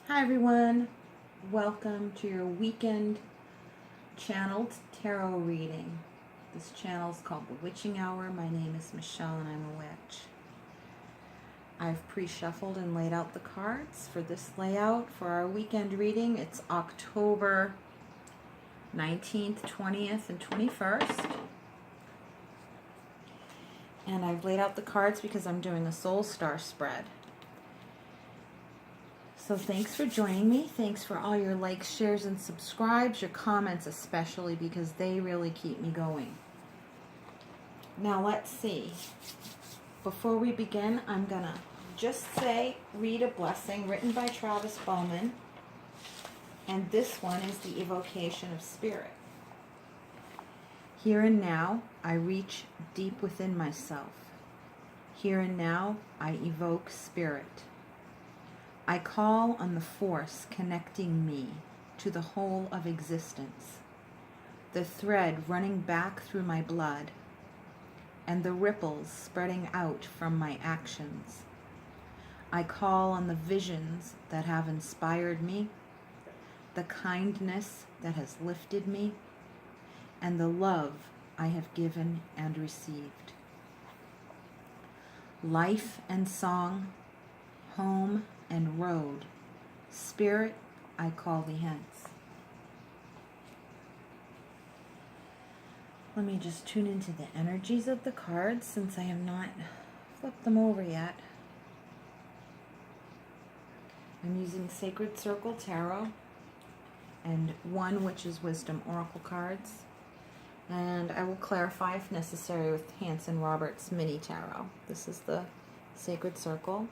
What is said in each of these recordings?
Hi everyone, welcome to your weekend channeled tarot reading. This channel is called The Witching Hour. My name is Michelle and I'm a witch. I've pre-shuffled and laid out the cards for this layout for our weekend reading. It's October 19th, 20th, and 21st. And I've laid out the cards because I'm doing a soul star spread. So thanks for joining me. Thanks for all your likes, shares, and subscribes, your comments especially, because they really keep me going. Now let's see. Before we begin, I'm going to just read a blessing written by Travis Bowman. And this one is the evocation of spirit. Here and now, I reach deep within myself. Here and now, I evoke spirit. I call on the force connecting me to the whole of existence, the thread running back through my blood, and the ripples spreading out from my actions. I call on the visions that have inspired me, the kindness that has lifted me, and the love I have given and received. Life and song, home and road, spirit, I call thee hence. Let me just tune into the energies of the cards since I have not flipped them over yet. I'm using Sacred Circle Tarot and one Witch's Wisdom Oracle cards. And I will clarify if necessary with Hanson Roberts Mini Tarot. This is the Sacred Circle.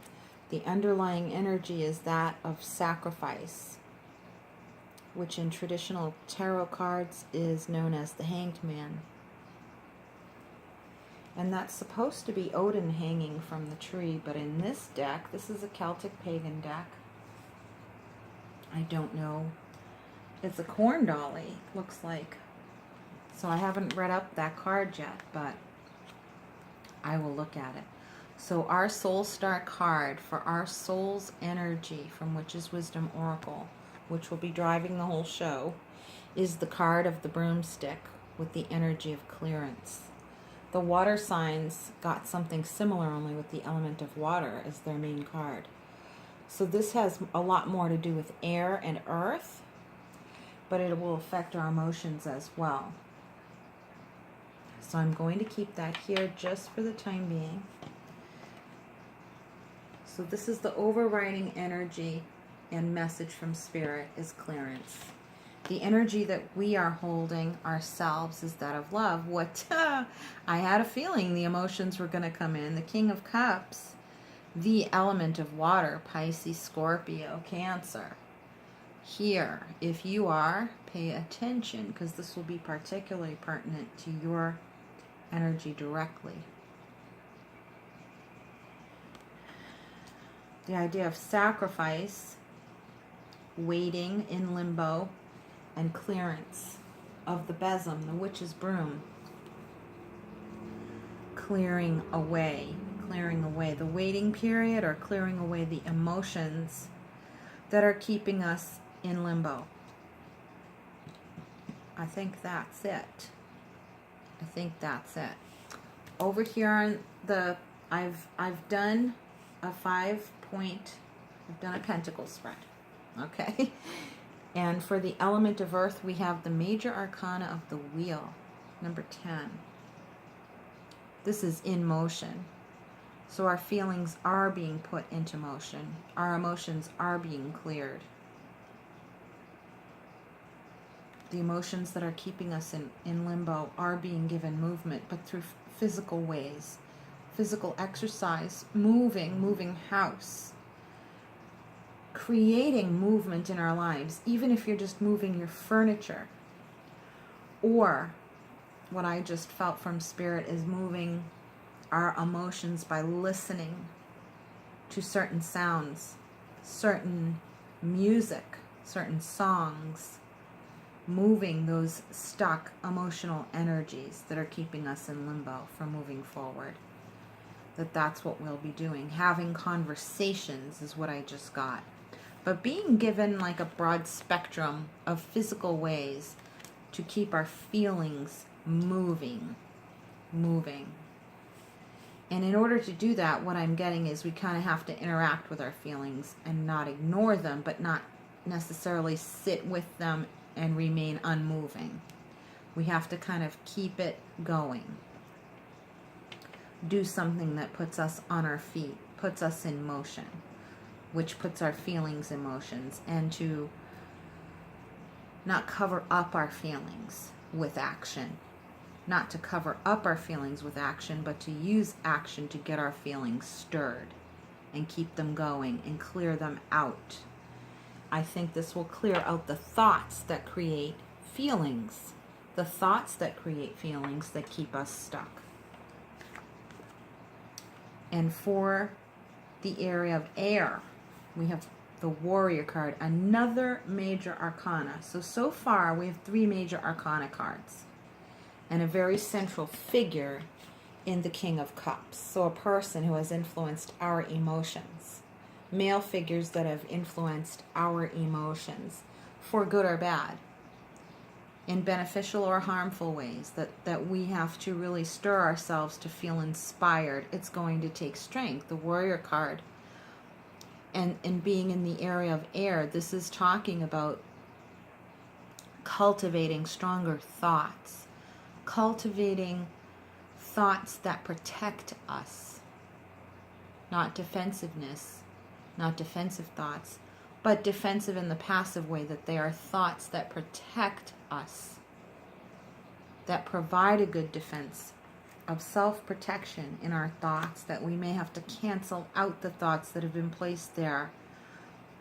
The underlying energy is that of sacrifice, which in traditional tarot cards is known as the Hanged Man. And that's supposed to be Odin hanging from the tree, but in this deck, this is a Celtic pagan deck. I don't know. It's a corn dolly, looks like. So I haven't read up that card yet, but I will look at it. So our Soul Star card for our soul's energy from Witch's Wisdom Oracle, which will be driving the whole show, is the card of the broomstick with the energy of clearance. The water signs got something similar, only with the element of water as their main card. So this has a lot more to do with air and earth, but it will affect our emotions as well. So I'm going to keep that here just for the time being. So this is the overriding energy and message from Spirit is clearance. The energy that we are holding ourselves is that of love. I had a feeling the emotions were going to come in. The King of Cups, the element of water, Pisces, Scorpio, Cancer. Here, if you are, pay attention because this will be particularly pertinent to your energy directly. The idea of sacrifice, waiting in limbo, and clearance of the besom, the witch's broom. Clearing away the waiting period or clearing away the emotions that are keeping us in limbo. I think that's it. Over here on the, I've done a I've done a pentacle spread, okay? And for the element of earth, we have the major arcana of the wheel, number 10. This is in motion. So our feelings are being put into motion. Our emotions are being cleared. The emotions that are keeping us in limbo are being given movement, but through physical ways. Physical exercise, moving house, creating movement in our lives, even if you're just moving your furniture. Or what I just felt from Spirit is moving our emotions by listening to certain sounds, certain music, certain songs, moving those stuck emotional energies that are keeping us in limbo from moving forward. That's what we'll be doing. Having conversations is what I just got. but being given like a broad spectrum of physical ways to keep our feelings moving. And in order to do that, what I'm getting is we kind of have to interact with our feelings and not ignore them, but not necessarily sit with them and remain unmoving. We have to kind of keep it going. Do something that puts us on our feet, puts us in motion, which puts our feelings in motions, and to not cover up our feelings with action. Not to cover up our feelings with action, but to use action to get our feelings stirred and keep them going and clear them out. I think this will clear out the thoughts that create feelings. The thoughts that create feelings that keep us stuck. And for the area of air, we have the Warrior card, another major arcana. So far we have 3 major arcana cards and a very central figure in the King of Cups. So a person who has influenced our emotions. Male figures that have influenced our emotions for good or bad, in beneficial or harmful ways, that we have to really stir ourselves to feel inspired. It's going to take strength. The Warrior card, and being in the area of air, this is talking about cultivating stronger thoughts, cultivating thoughts that protect us, not defensiveness, not defensive thoughts, but defensive in the passive way, that they are thoughts that protect us, that provide a good defense of self-protection in our thoughts, that we may have to cancel out the thoughts that have been placed there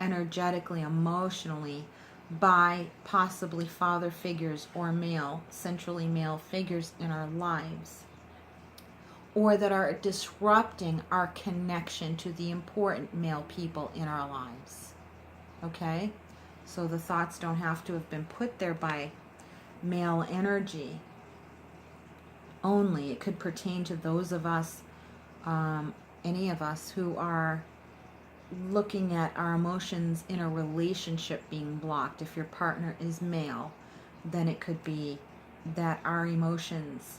energetically, emotionally, by possibly father figures or male, centrally male figures in our lives, or that are disrupting our connection to the important male people in our lives. Okay? So the thoughts don't have to have been put there by male energy only. It could pertain to those of us, any of us who are looking at our emotions in a relationship being blocked. If your partner is male, then it could be that our emotions,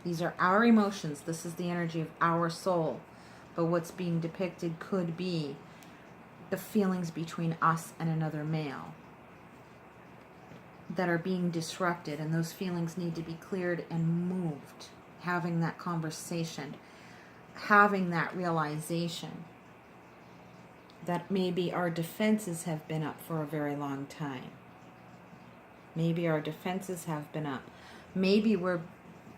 these are our emotions, this is the energy of our soul, but what's being depicted could be the feelings between us and another male that are being disrupted, and those feelings need to be cleared and moved. Having that conversation, having that realization that maybe our defenses have been up for a very long time. Maybe our defenses have been up. Maybe we're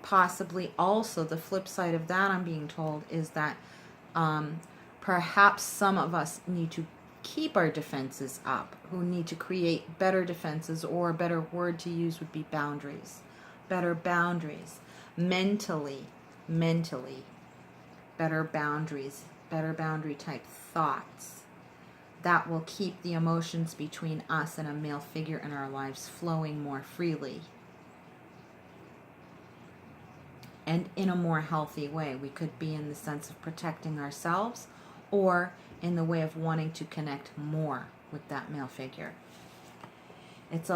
possibly also, the flip side of that, I'm being told, is that perhaps some of us need to keep our defenses up, who need to create better defenses, or a better word to use would be boundaries. Better boundaries. Mentally, better boundaries, better boundary type thoughts that will keep the emotions between us and a male figure in our lives flowing more freely and in a more healthy way. We could be in the sense of protecting ourselves, or in the way of wanting to connect more with that male figure. It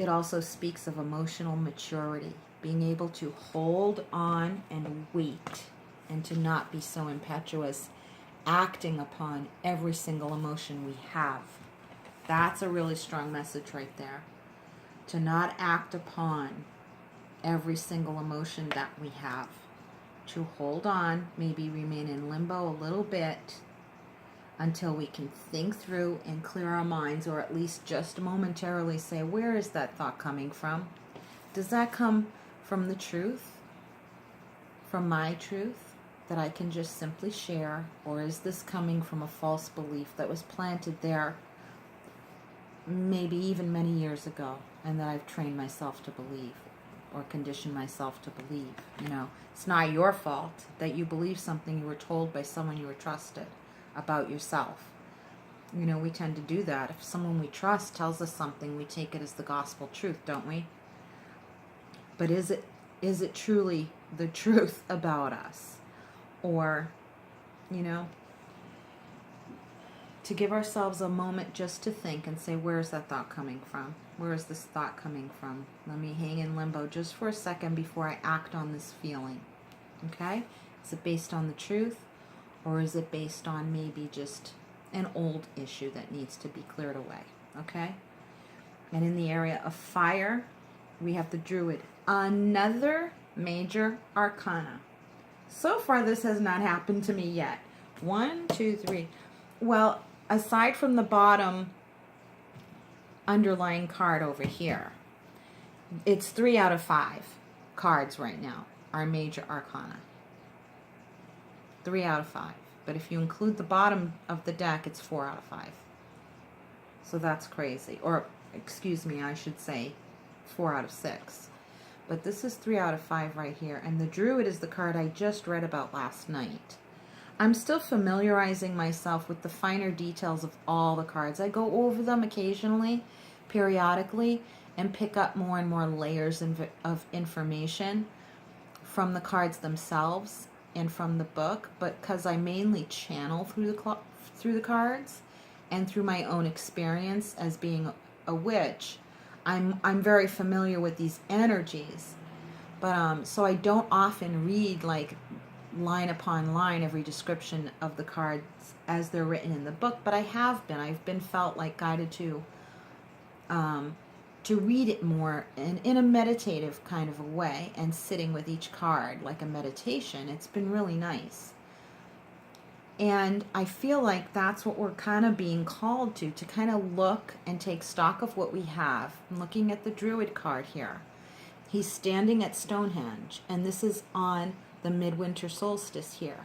also speaks of emotional maturity, being able to hold on and wait, and to not be so impetuous, acting upon every single emotion we have. That's a really strong message right there. To not act upon every single emotion that we have. To hold on, maybe remain in limbo a little bit until we can think through and clear our minds, or at least just momentarily say, where is that thought coming from? Does that come from the truth? From my truth that I can just simply share? Or is this coming from a false belief that was planted there maybe even many years ago, and that I've trained myself to believe, or conditioned myself to believe? You know, it's not your fault that you believe something you were told by someone you were trusted about yourself. You know, we tend to do that. If someone we trust tells us something, we take it as the gospel truth, don't we? But is it truly the truth about us? Or, you know, to give ourselves a moment just to think and say, where is that thought coming from? Where is this thought coming from? Let me hang in limbo just for a second before I act on this feeling. Okay? Is it based on the truth? Or is it based on maybe just an old issue that needs to be cleared away? Okay? And in the area of fire, we have the Druid. Another major arcana. So far, this has not happened to me yet. 1, 2, 3. Well, aside from the bottom underlying card over here, it's 3 out of 5 cards right now are major arcana. 3 out of 5. But if you include the bottom of the deck, it's 4 out of 5. So that's crazy. Or, excuse me, I should say 4 out of 6. But this is 3 out of 5 right here. And the Druid is the card I just read about last night. I'm still familiarizing myself with the finer details of all the cards. I go over them occasionally, periodically, and pick up more and more layers of information from the cards themselves and from the book. But because I mainly channel through the cards and through my own experience as being a witch, I'm very familiar with these energies. But so I don't often read like line upon line every description of the cards as they're written in the book, but I've been felt like guided to read it more in a meditative kind of a way, and sitting with each card like a meditation. It's been really nice. And I feel like that's what we're kind of being called to kind of look and take stock of what we have. I'm looking at the Druid card here. He's standing at Stonehenge, and this is on the midwinter solstice here.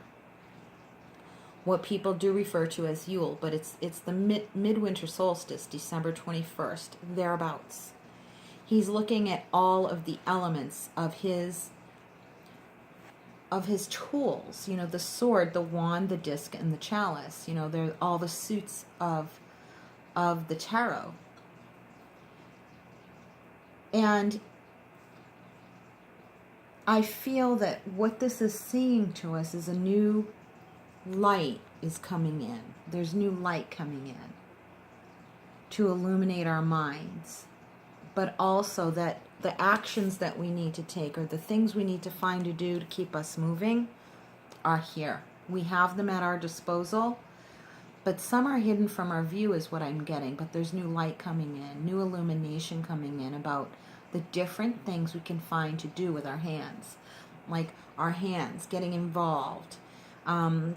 What people do refer to as Yule, but it's the midwinter solstice, December 21st, thereabouts. He's looking at all of the elements of his tools, the sword, the wand, the disc, and the chalice. They're all the suits of the tarot. And I feel that what this is saying to us is a new light is coming in. There's new light coming in to illuminate our minds, but also that the actions that we need to take, or the things we need to find to do to keep us moving, are here. We have them at our disposal, but some are hidden from our view is what I'm getting. But there's new light coming in, new illumination coming in about the different things we can find to do with our hands. Like our hands, getting involved,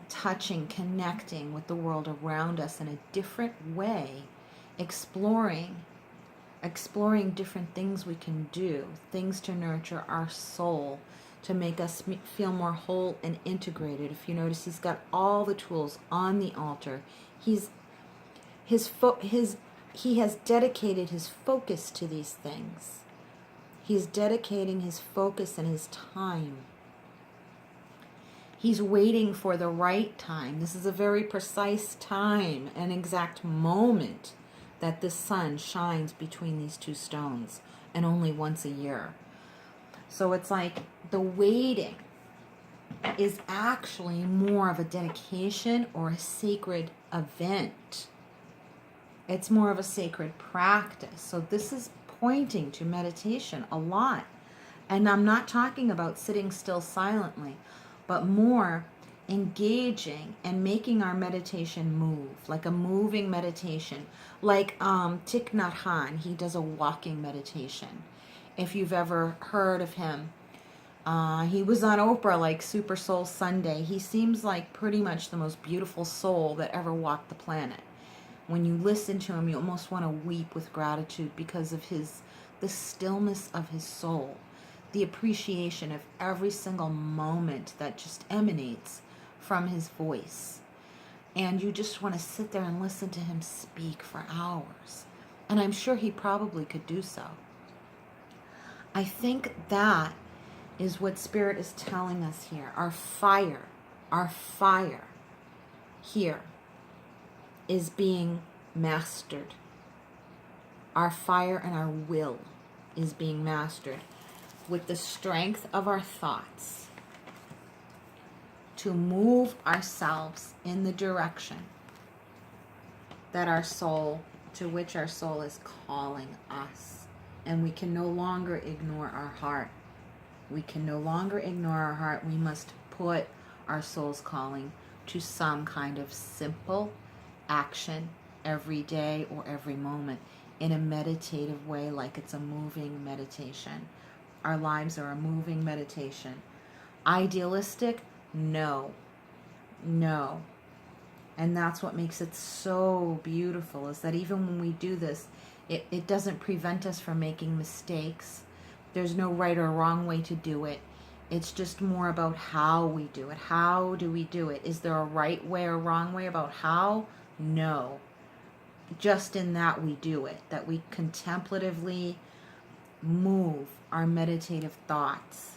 touching, connecting with the world around us in a different way, exploring different things we can do, things to nurture our soul, to make us feel more whole and integrated. If you notice, he's got all the tools on the altar. He has dedicated his focus to these things. He's dedicating his focus and his time. He's waiting for the right time. This is a very precise time, an exact moment that the sun shines between these two stones, and only once a year. So it's like the waiting is actually more of a dedication or a sacred event. It's more of a sacred practice. So this is pointing to meditation a lot. And I'm not talking about sitting still silently, but more engaging and making our meditation move, like a moving meditation. Like Thich Nhat Hanh, he does a walking meditation. If you've ever heard of him, he was on Oprah like Super Soul Sunday. He seems like pretty much the most beautiful soul that ever walked the planet. When you listen to him, you almost want to weep with gratitude because of the stillness of his soul, the appreciation of every single moment that just emanates from his voice. And you just want to sit there and listen to him speak for hours. And I'm sure he probably could do so. I think that is what Spirit is telling us here. Our fire here is being mastered. Our fire and our will is being mastered with the strength of our thoughts to move ourselves in the direction that our soul, to which our soul is calling us. And we can no longer ignore our heart. We can no longer ignore our heart. We must put our soul's calling to some kind of simple action every day or every moment in a meditative way, like it's a moving meditation. Our lives are a moving meditation. Idealistic? No. No. And that's what makes it so beautiful, is that even when we do this, it doesn't prevent us from making mistakes. There's no right or wrong way to do it. It's just more about how we do it. How do we do it? Is there a right way or wrong way about how? No. Just in that we do it, that we contemplatively move our meditative thoughts.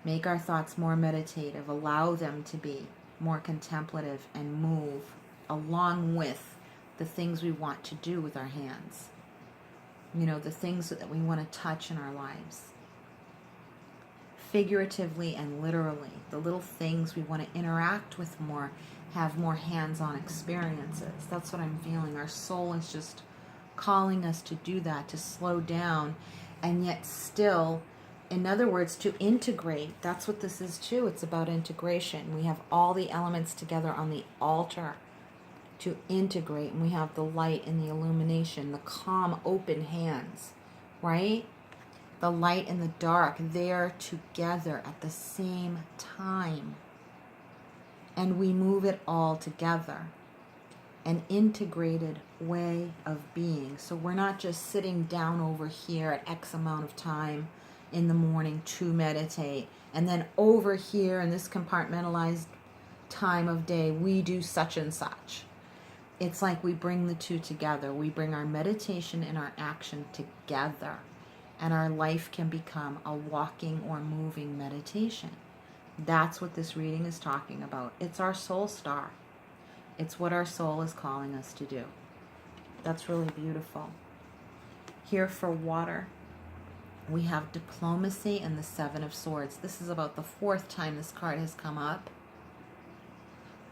Make our thoughts more meditative. Allow them to be more contemplative and move along with the things we want to do with our hands. You know, the things that we want to touch in our lives. Figuratively and literally, the little things we want to interact with more, have more hands-on experiences. That's what I'm feeling. Our soul is just calling us to do that, to slow down, and yet still, in other words, to integrate. That's what this is too. It's about integration. We have all the elements together on the altar to integrate, and we have the light and the illumination, the calm, open hands, right? The light and the dark, they're together at the same time. And we move it all together. An integrated way of being. So we're not just sitting down over here at X amount of time in the morning to meditate, and then over here in this compartmentalized time of day, we do such and such. It's like we bring the two together. We bring our meditation and our action together. And our life can become a walking or moving meditation. That's what this reading is talking about. It's our soul star. It's what our soul is calling us to do. That's really beautiful. Here for water, we have diplomacy and the Seven of Swords. This is about the fourth time this card has come up.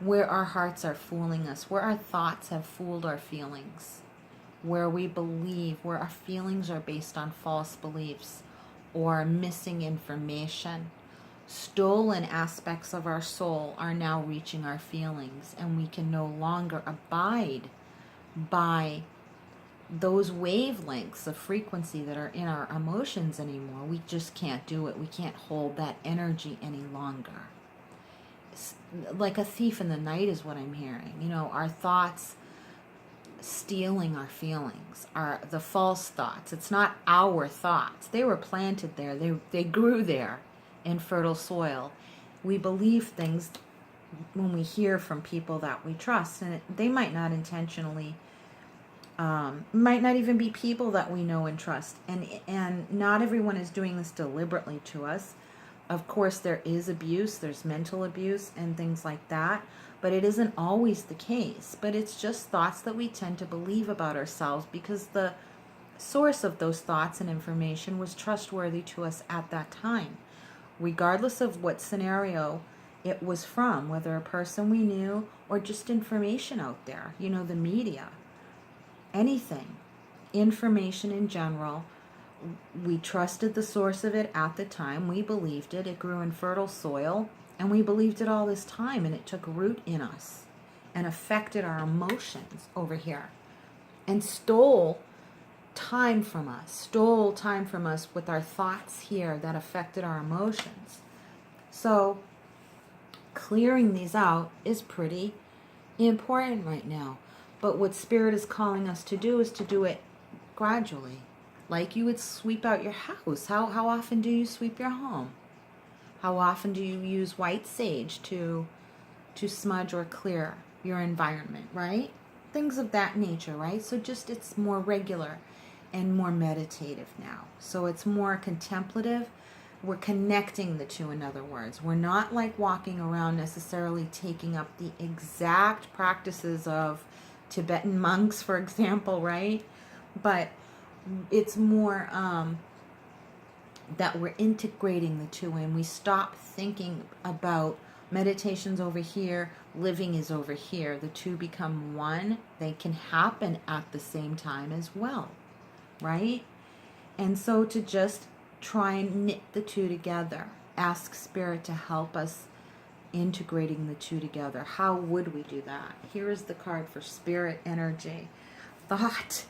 Where our hearts are fooling us, where our thoughts have fooled our feelings, where we believe, where our feelings are based on false beliefs or missing information. Stolen aspects of our soul are now reaching our feelings, and we can no longer abide by those wavelengths of frequency that are in our emotions anymore. We just can't do it. We can't hold that energy any longer. It's like a thief in the night is what I'm hearing. You know, our thoughts stealing our feelings, are the false thoughts. It's not our thoughts. They were planted there. They grew there in fertile soil. We believe things when we hear from people that we trust, and they might not intentionally, might not even be people that we know and trust, and not everyone is doing this deliberately to us. Of course, there is abuse, there's mental abuse and things like that, but it isn't always the case. But it's just thoughts that we tend to believe about ourselves because the source of those thoughts and information was trustworthy to us at that time, regardless of what scenario it was from, whether a person we knew or just information out there, you know, the media, anything, information in general. We trusted the source of it at the time. We believed it. It grew in fertile soil, and we believed it all this time, and it took root in us and affected our emotions over here and stole time from us with our thoughts here that affected our emotions. So clearing these out is pretty important right now. But what Spirit is calling us to do is to do it gradually. Like you would sweep out your house. How often do you sweep your home? How often do you use white sage to smudge or clear your environment, right? Things of that nature, right? So just it's more regular and more meditative now. So it's more contemplative. We're connecting the two, in other words. We're not like walking around necessarily taking up the exact practices of Tibetan monks, for example, right? But it's more that we're integrating the two, and we stop thinking about meditations over here, living is over here, the two become one, they can happen at the same time as well, right? And so to just try and knit the two together, ask Spirit to help us integrating the two together. How would we do that? Here is the card for Spirit energy. Thought.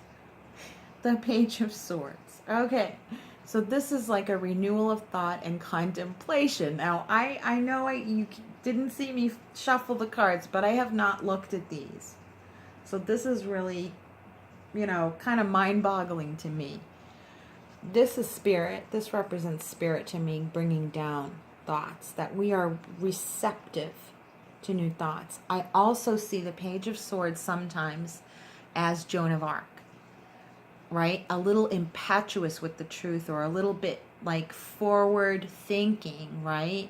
The Page of Swords. Okay. So this is like a renewal of thought and contemplation. Now, I know you didn't see me shuffle the cards, but I have not looked at these. So this is really, kind of mind-boggling to me. This is Spirit. This represents Spirit to me, bringing down thoughts, that we are receptive to new thoughts. I also see the Page of Swords sometimes as Joan of Arc. Right? A little impetuous with the truth, or a little bit like forward thinking, right?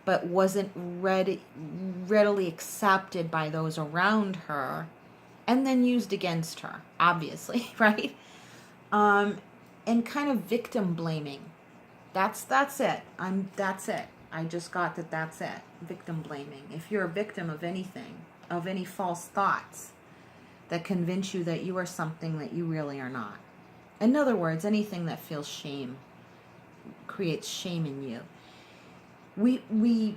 But wasn't readily accepted by those around her, and then used against her, obviously, right? And kind of victim blaming. That's it. That's it. I just got that. That's it. Victim blaming. If you're a victim of anything, of any false thoughts that convince you that you are something that you really are not. In other words, anything that feels shame, creates shame in you. We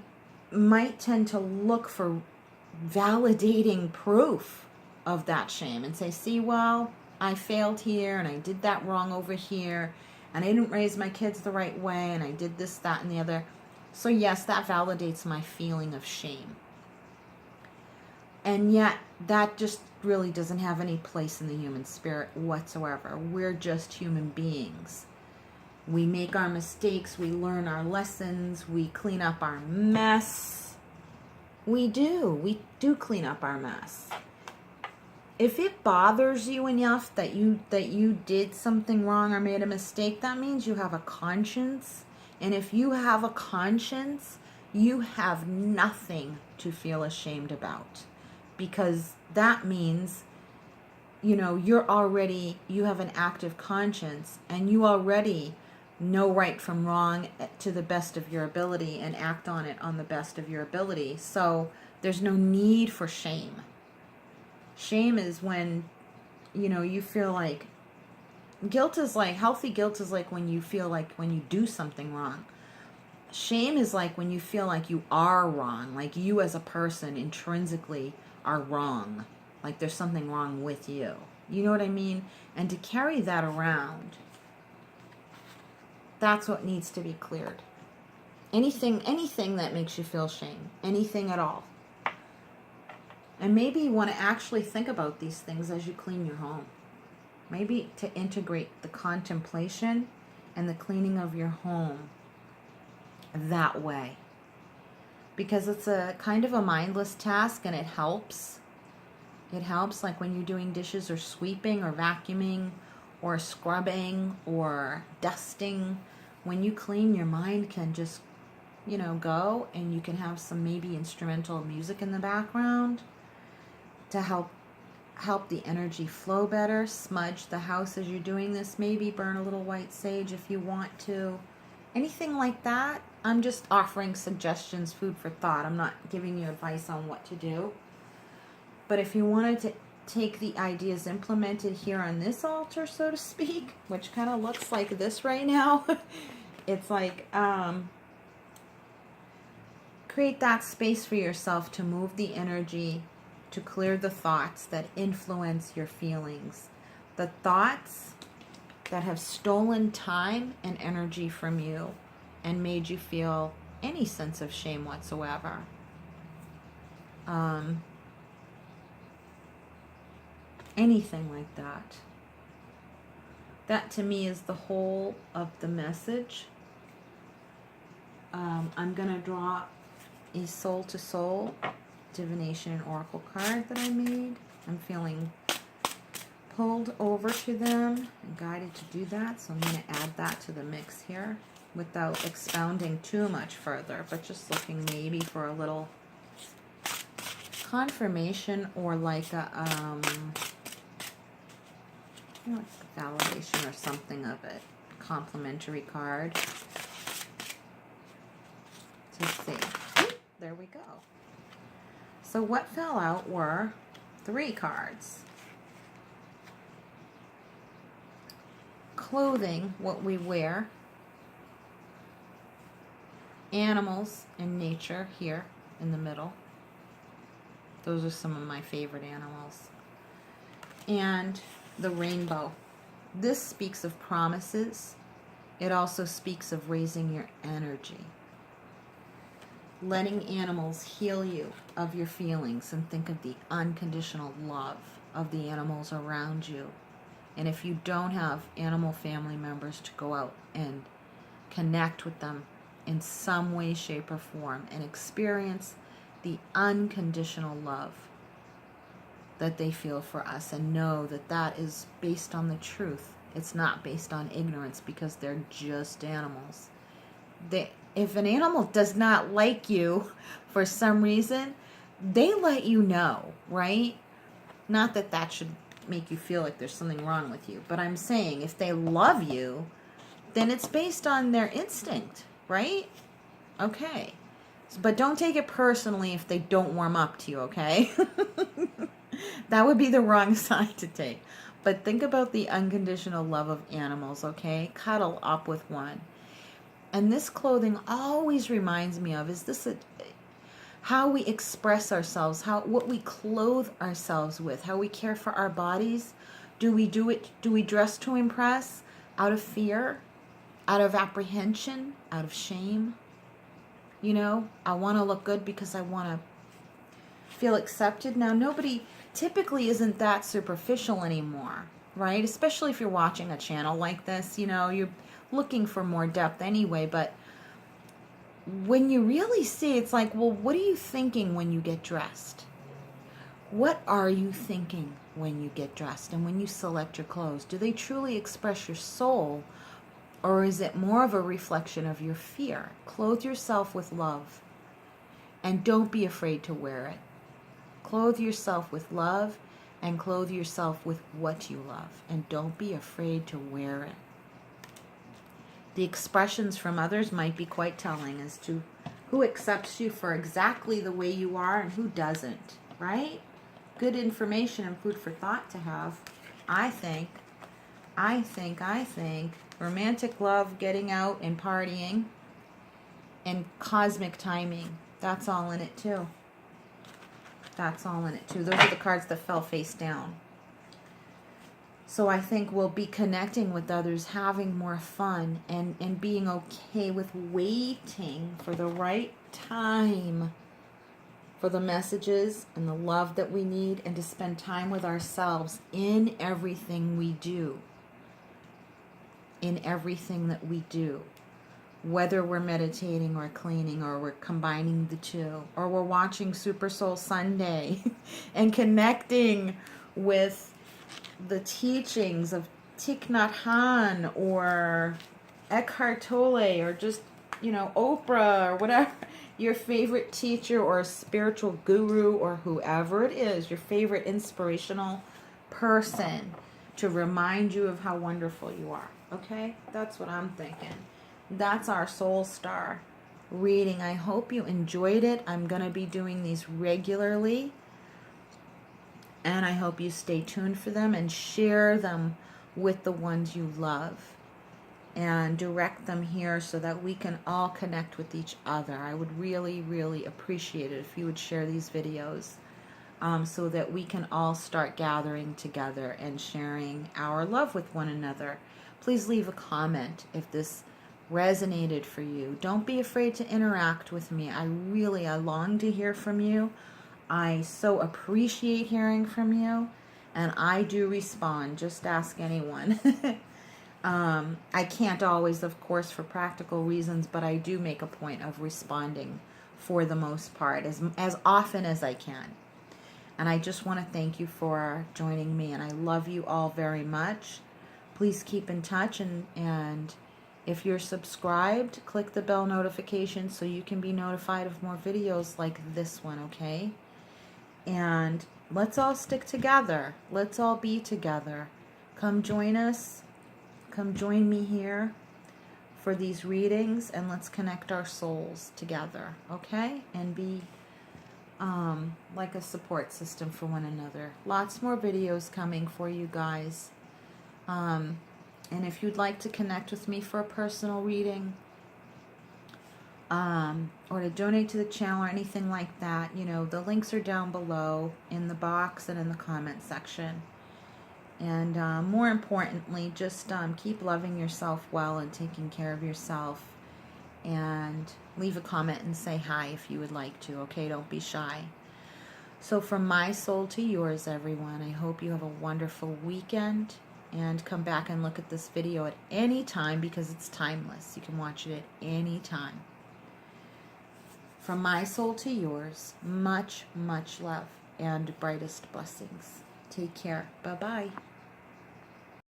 might tend to look for validating proof of that shame and say, see, well, I failed here and I did that wrong over here and I didn't raise my kids the right way and I did this, that, and the other. So yes, that validates my feeling of shame. And yet, that just really doesn't have any place in the human spirit whatsoever. We're just human beings. We make our mistakes, we learn our lessons, we clean up our mess. We do clean up our mess. If it bothers you enough that you did something wrong or made a mistake, that means you have a conscience. And if you have a conscience, you have nothing to feel ashamed about. Because that means, you have an active conscience and you already know right from wrong to the best of your ability and act on it on the best of your ability. So there's no need for shame. Shame is when, you feel like, healthy guilt is like when you feel like when you do something wrong. Shame is like when you feel like you are wrong, like you as a person intrinsically are wrong, like there's something wrong with you. You know what I mean? And to carry that around, that's what needs to be cleared. Anything that makes you feel shame, anything at all. And maybe you want to actually think about these things as you clean your home. Maybe to integrate the contemplation and the cleaning of your home that way. Because it's a kind of a mindless task and it helps. It helps like when you're doing dishes or sweeping or vacuuming or scrubbing or dusting. When you clean, your mind can just, go, and you can have some maybe instrumental music in the background to help the energy flow better. Smudge the house as you're doing this. Maybe burn a little white sage if you want to. Anything like that. I'm just offering suggestions, food for thought. I'm not giving you advice on what to do. But if you wanted to take the ideas implemented here on this altar, so to speak, which kind of looks like this right now, it's like create that space for yourself to move the energy, to clear the thoughts that influence your feelings. The thoughts that have stolen time and energy from you and made you feel any sense of shame whatsoever. Anything like that. That to me is the whole of the message. I'm going to draw a soul to soul divination and oracle card that I made. I'm feeling pulled over to them and guided to do that. So I'm going to add that to the mix here without expounding too much further, but just looking maybe for a little confirmation or like a validation or something of it. Complimentary card. To see. There we go. So what fell out were 3 cards. Clothing, what we wear. Animals and nature here in the middle. Those are some of my favorite animals. And the rainbow. This speaks of promises. It also speaks of raising your energy. Letting animals heal you of your feelings, and think of the unconditional love of the animals around you. And if you don't have animal family members, to go out and connect with them in some way, shape, or form and experience the unconditional love that they feel for us, and know that that is based on the truth. It's not based on ignorance, because they're just animals. If an animal does not like you for some reason, they let you know, right? Not that that should make you feel like there's something wrong with you, but I'm saying if they love you, then it's based on their instinct, right? Okay. But don't take it personally if they don't warm up to you, okay? That would be the wrong side to take. But think about the unconditional love of animals, okay? Cuddle up with one. And this clothing always reminds me of, is this how we express ourselves, what we clothe ourselves with, how we care for our bodies? Do we dress to impress out of fear, out of apprehension, out of shame? You know, I want to look good because I want to feel accepted. Now, nobody typically isn't that superficial anymore, right? Especially if you're watching a channel like this, you know, you're looking for more depth anyway. But when you really see, it's like, well, what are you thinking when you get dressed? What are you thinking when you get dressed and when you select your clothes? Do they truly express your soul, or is it more of a reflection of your fear? Clothe yourself with love, and don't be afraid to wear it. Clothe yourself with love, and clothe yourself with what you love, and don't be afraid to wear it. The expressions from others might be quite telling as to who accepts you for exactly the way you are and who doesn't, right? Good information and food for thought to have, I think. Romantic love, getting out and partying, and cosmic timing. That's all in it too. That's all in it too. Those are the cards that fell face down. So I think we'll be connecting with others, having more fun, and being okay with waiting for the right time for the messages and the love that we need, and to spend time with ourselves in everything we do. In everything that we do. Whether we're meditating or cleaning, or we're combining the two, or we're watching Super Soul Sunday and connecting with the teachings of Thich Nhat Hanh or Eckhart Tolle, or just, you know, Oprah, or whatever, your favorite teacher or spiritual guru, or whoever it is, your favorite inspirational person, to remind you of how wonderful you are. Okay? That's what I'm thinking. That's our Soul Star reading. I hope you enjoyed it. I'm going to be doing these regularly, and I hope you stay tuned for them and share them with the ones you love, and direct them here so that we can all connect with each other. I would really, really appreciate it if you would share these videos, so that we can all start gathering together and sharing our love with one another. Please leave a comment if this resonated for you. Don't be afraid to interact with me. I long to hear from you. I so appreciate hearing from you, and I do respond. Just ask anyone. I can't always, of course, for practical reasons, but I do make a point of responding for the most part, as often as I can. And I just want to thank you for joining me, and I love you all very much. Please keep in touch, and if you're subscribed, click the bell notification so you can be notified of more videos like this one, okay? And let's all stick together. Let's all be together. Come join us. Come join me here for these readings, and let's connect our souls together, okay? And be like a support system for one another. Lots more videos coming for you guys. And if you'd like to connect with me for a personal reading, or to donate to the channel or anything like that, you know, the links are down below in the box and in the comment section. And more importantly, just keep loving yourself well and taking care of yourself. And leave a comment and say hi if you would like to, okay? Don't be shy. So from my soul to yours, everyone, I hope you have a wonderful weekend. And come back and look at this video at any time because it's timeless. You can watch it at any time. From my soul to yours, much, much love and brightest blessings. Take care. Bye-bye.